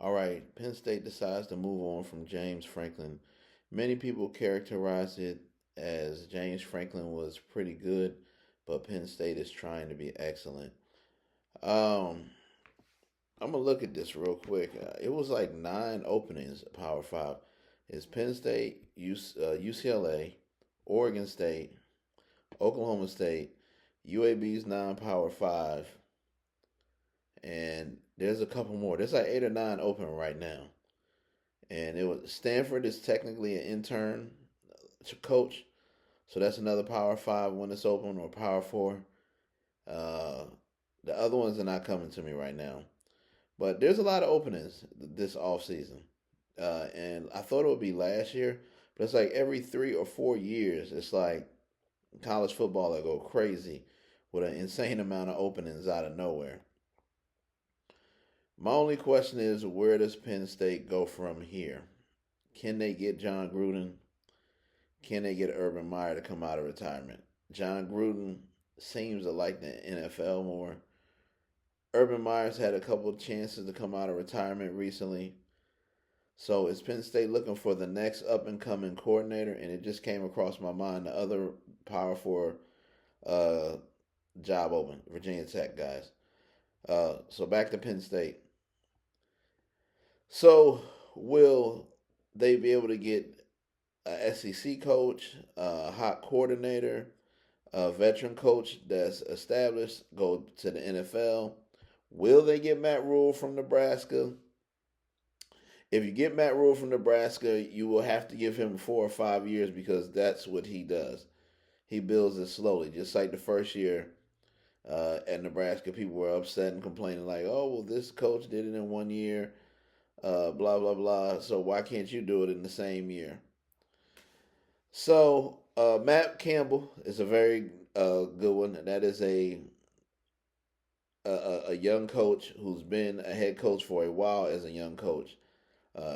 All right, Penn State decides to move on from James Franklin. Many people characterize it as James Franklin was pretty good, but Penn State is trying to be excellent. Um, I'm gonna look at this real quick. It was like 9 openings at Power Five. It's Penn State, UCLA, Oregon State, Oklahoma State, UAB's non-Power Five, and there's a couple more. There's like 8 or 9 open right now. And it was Stanford is technically an intern coach, so that's another Power Five when it's open or Power Four. Uh, the other ones are not coming to me right now, but there's a lot of openings this off season, and I thought it would be last year, but it's like every 3 or 4 years, it's like college football that go crazy with an insane amount of openings out of nowhere. My only question is, where does Penn State go from here? Can they get John Gruden? Can they get Urban Meyer to come out of retirement? John Gruden seems to like the NFL more. Urban Meyer's had a couple of chances to come out of retirement recently. So is Penn State looking for the next up and coming coordinator? And it just came across my mind the other Power Four uh, job open, Virginia Tech guys. So back to Penn State. So will they be able to get a SEC coach, a hot coordinator, a veteran coach that's established, go to the NFL? Will they get Matt Rule from Nebraska? If you get Matt Rule from Nebraska, you will have to give him 4 or 5 years because that's what he does. He builds it slowly, just like the first year at Nebraska. People were upset and complaining, like, "Oh, well, this coach did it in 1 year, blah blah blah. So why can't you do it in the same year?" So Matt Campbell is a very good one. That is a young coach who's been a head coach for a while as a young coach.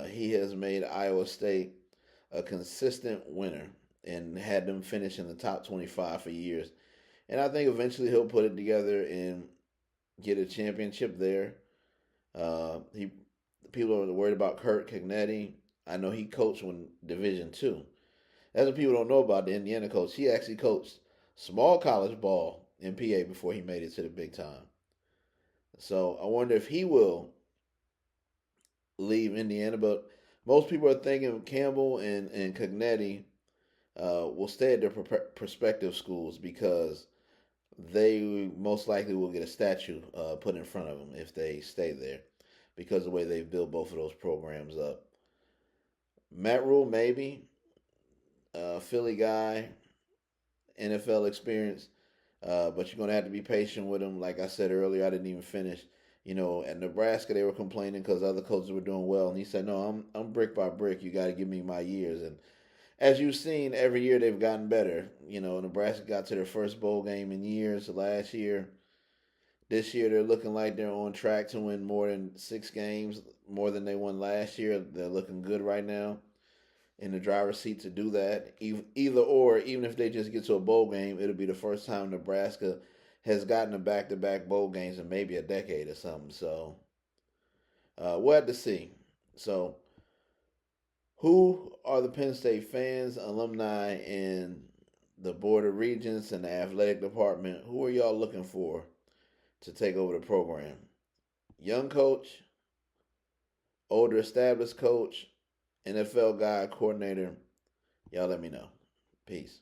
He has made Iowa State a consistent winner and had them finish in the top 25 for years. And I think eventually he'll put it together and get a championship there. He People are worried about Kurt Cagnetti. I know he coached when Division Two. That's what people don't know about the Indiana coach. He actually coached small college ball in PA before he made it to the big time. So I wonder if he will leave Indiana. But most people are thinking Campbell and Cagnetti will stay at their prospective schools because they most likely will get a statue put in front of them if they stay there because of the way they've built both of those programs up. Matt Rule, maybe. Philly guy, NFL experience, but you're going to have to be patient with him. Like I said earlier, I didn't even finish. At Nebraska, they were complaining because other coaches were doing well, and he said, "No, I'm brick by brick. You got to give me my years." And as you've seen, every year they've gotten better. Nebraska got to their first bowl game in years last year. This year, they're looking like they're on track to win more than 6 games, more than they won last year. They're looking good right now in the driver's seat to do that. Either or, even if they just get to a bowl game, it'll be the first time Nebraska has gotten a back-to-back bowl games in maybe a decade or something. So we'll have to see. So who are the Penn State fans, alumni, and the Board of Regents and the athletic department? Who are y'all looking for to take over the program? Young coach, older established coach, NFL guy, coordinator? Y'all let me know. Peace.